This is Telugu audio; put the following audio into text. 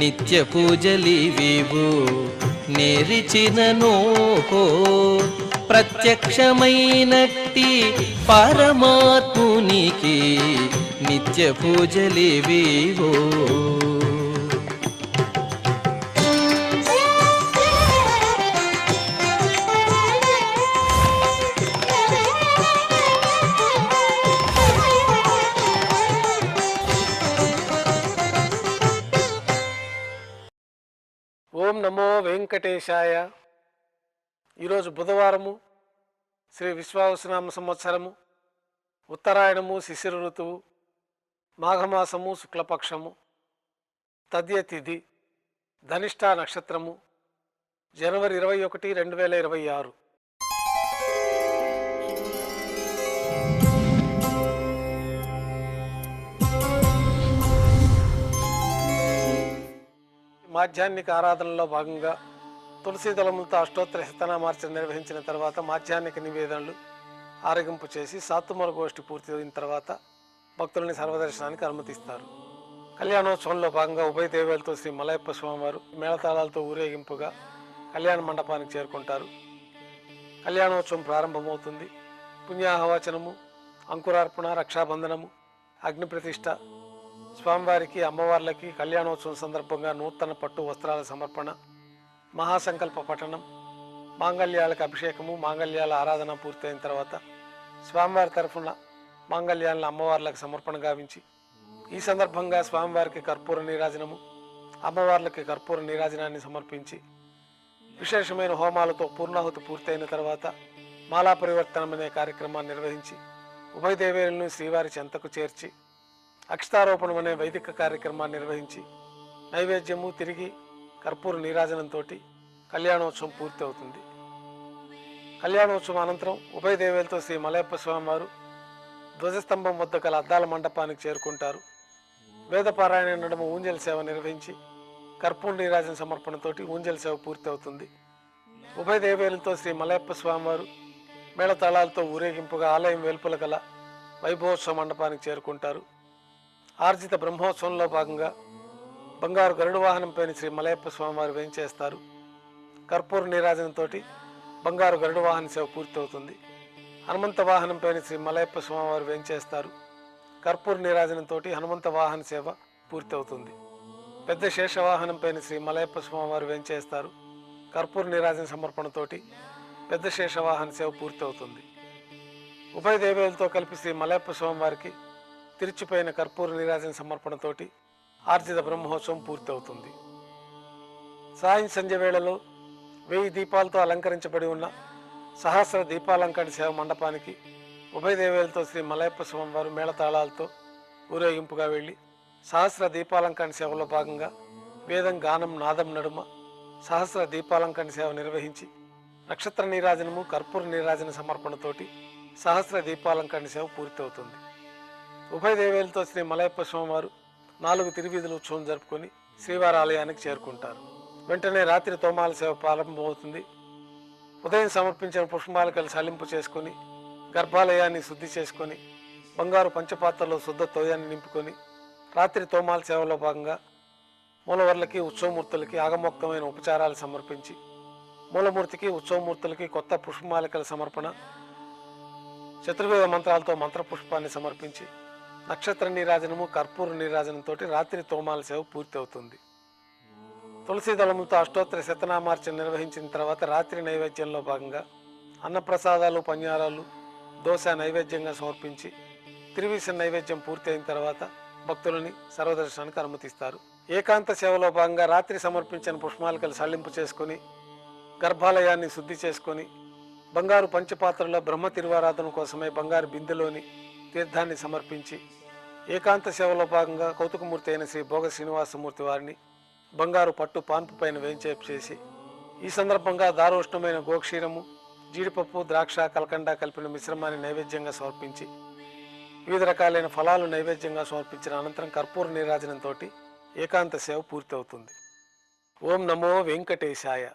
నిత్య పూజలివివు నేరిచినను ప్రత్యక్షమైనట్టి పరమాత్మునికి నిత్య పూజలివివో. ఓం నమో వెంకటేశాయ. ఈరోజు బుధవారము, శ్రీ విశ్వావసునామ సంవత్సరము, ఉత్తరాయణము, శిశిర ఋతువు, మాఘమాసము, శుక్లపక్షము, తద్య తిథి, ధనిష్ఠా నక్షత్రము, జనవరి 21, 2026. మాధ్యాహ్నిక ఆరాధనలో భాగంగా తులసి దళములతో అష్టోత్తర శతనామార్చన నిర్వహించిన తర్వాత మాధ్యాహ్నిక నివేదనలు ఆరగింపు చేసి సాత్తుమర గోష్ఠి పూర్తి అయిన తర్వాత భక్తులని సర్వదర్శనానికి అనుమతిస్తారు. కళ్యాణోత్సవంలో భాగంగా ఉభయ దేవేలతో శ్రీ మలయప్ప స్వామివారు మేళతాళాలతో ఊరేగింపుగా కళ్యాణ మండపానికి చేరుకుంటారు. కళ్యాణోత్సవం ప్రారంభమవుతుంది. పుణ్యాహవచనము, అంకురార్పణ, రక్షాబంధనము, అగ్ని ప్రతిష్ఠ, స్వామివారికి అమ్మవార్లకి కళ్యాణోత్సవం సందర్భంగా నూతన పట్టు వస్త్రాల సమర్పణ, మహాసంకల్ప పఠనం, మాంగళ్యాలకు అభిషేకము, మాంగళ్యాల ఆరాధన పూర్తయిన తర్వాత స్వామివారి తరఫున మాంగళ్యాలను అమ్మవార్లకు సమర్పణ గావించి ఈ సందర్భంగా స్వామివారికి కర్పూర నీరాజనము, అమ్మవార్లకి కర్పూర నీరాజనాన్ని సమర్పించి విశేషమైన హోమాలతో పూర్ణాహుతి పూర్తయిన తర్వాత మాలా పరివర్తనం అనే కార్యక్రమాన్ని నిర్వహించి ఉభయ దేవేరులను శ్రీవారి చెంతకు చేర్చి అక్షతారోపణం అనే వైదిక కార్యక్రమాన్ని నిర్వహించి నైవేద్యము తిరిగి కర్పూర నీరాజనంతో కళ్యాణోత్సవం పూర్తి అవుతుంది. కళ్యాణోత్సవం అనంతరం ఉభయ దేవేలతో శ్రీ మలయప్ప స్వామివారు ధ్వజస్తంభం వద్ద గల అద్దాల మండపానికి చేరుకుంటారు. వేదపారాయణ నడుమ ఊంజల్ సేవ నిర్వహించి కర్పూర నీరాజన సమర్పణతోటి ఊంజల్ సేవ పూర్తి అవుతుంది. ఉభయ దేవేలతో శ్రీ మలయప్ప స్వామివారు మేళతాళాలతో ఊరేగింపుగా ఆలయం వెలుపల గల వైభవోత్సవ మండపానికి చేరుకుంటారు. ఆర్జిత బ్రహ్మోత్సవంలో భాగంగా బంగారు గరుడు వాహనంపైన శ్రీ మలయప్ప స్వామివారు వేంచేస్తారు. కర్పూర నీరాజనంతో బంగారు గరుడు వాహన సేవ పూర్తి అవుతుంది. హనుమంత వాహనంపైన శ్రీ మలయప్ప స్వామివారు వేంచేస్తారు. కర్పూర నీరాజనంతో హనుమంత వాహన సేవ పూర్తి అవుతుంది. పెద్ద శేషవాహనంపైన శ్రీ మలయప్ప స్వామివారు వేంచేస్తారు. కర్పూర నీరాజన సమర్పణతోటి పెద్ద శేషవాహన సేవ పూర్తి అవుతుంది. ఉభయ దేవేలతో కలిపి శ్రీ మలయప్ప స్వామివారికి తిరిచిపోయిన కర్పూర నీరాజన సమర్పణతోటి ఆర్జిత బ్రహ్మోత్సవం పూర్తి అవుతుంది. సాయం సంధ్య వేళలో 1000 దీపాలతో అలంకరించబడి ఉన్న సహస్ర దీపాలంకరణ సేవ మండపానికి ఉభయ దేవేలతో శ్రీ మలయప్ప స్వామివారు మేళతాళాలతో ఊరేగింపుగా వెళ్ళి సహస్ర దీపాలంకరణ సేవలో భాగంగా వేదం, గానం, నాదం నడుమ సహస్ర దీపాలంకరణ సేవ నిర్వహించి నక్షత్ర నీరాజనము, కర్పూర నీరాజన సమర్పణతోటి సహస్ర దీపాలంకరణ సేవ పూర్తి అవుతుంది. ఉభయ దేవేలతో శ్రీ మలయప్ప స్వామివారు 4 తిరువీధుల ఉత్సవం జరుపుకొని శ్రీవారి ఆలయానికి చేరుకుంటారు. వెంటనే రాత్రి తోమాల సేవ ప్రారంభమవుతుంది. ఉదయం సమర్పించిన పుష్పమాలికలు సలింపు చేసుకొని గర్భాలయాన్ని శుద్ధి చేసుకొని బంగారు పంచపాత్రలో శుద్ధ తోయాన్ని నింపుకొని రాత్రి తోమాల సేవలో భాగంగా మూలవర్లకి, ఉత్సవమూర్తులకి ఆగమోక్తమైన ఉపచారాలు సమర్పించి మూలమూర్తికి, ఉత్సవమూర్తులకి కొత్త పుష్పమాలికల సమర్పణ, చతుర్వేద మంత్రాలతో మంత్రపుష్పాన్ని సమర్పించి నక్షత్ర నీరాజనము, కర్పూర నీరాజనంతో రాత్రి తోమాల సేవ పూర్తి అవుతుంది. తులసి దళములతో అష్టోత్తర శతనామార్చన నిర్వహించిన తర్వాత రాత్రి నైవేద్యంలో భాగంగా అన్నప్రసాదాలు, పన్యారాలు, దోశ నైవేద్యంగా సమర్పించి తిరువీస నైవేద్యం పూర్తి అయిన తర్వాత భక్తులని సర్వదర్శనానికి అనుమతిస్తారు. ఏకాంత సేవలో భాగంగా రాత్రి సమర్పించిన పుష్పమాలికలు సల్లింపు చేసుకొని గర్భాలయాన్ని శుద్ధి చేసుకొని బంగారు పంచపాత్రలో బ్రహ్మ తిరువారాధన కోసమై బంగారు బిందెలోని తీర్థాన్ని సమర్పించి ఏకాంత సేవలో భాగంగా కౌతుకమూర్తి అయిన శ్రీ భోగ శ్రీనివాసమూర్తి వారిని బంగారు పట్టు పాన్పు పైన వేంచేపు చేసి ఈ సందర్భంగా దారోష్ణమైన గోక్షీరము, జీడిపప్పు, ద్రాక్ష, కలకండ కలిపిన మిశ్రమాన్ని నైవేద్యంగా సమర్పించి వివిధ రకాలైన ఫలాలు నైవేద్యంగా సమర్పించిన అనంతరం కర్పూర నీరాజనంతో ఏకాంత సేవ పూర్తి అవుతుంది. ఓం నమో వెంకటేశాయ.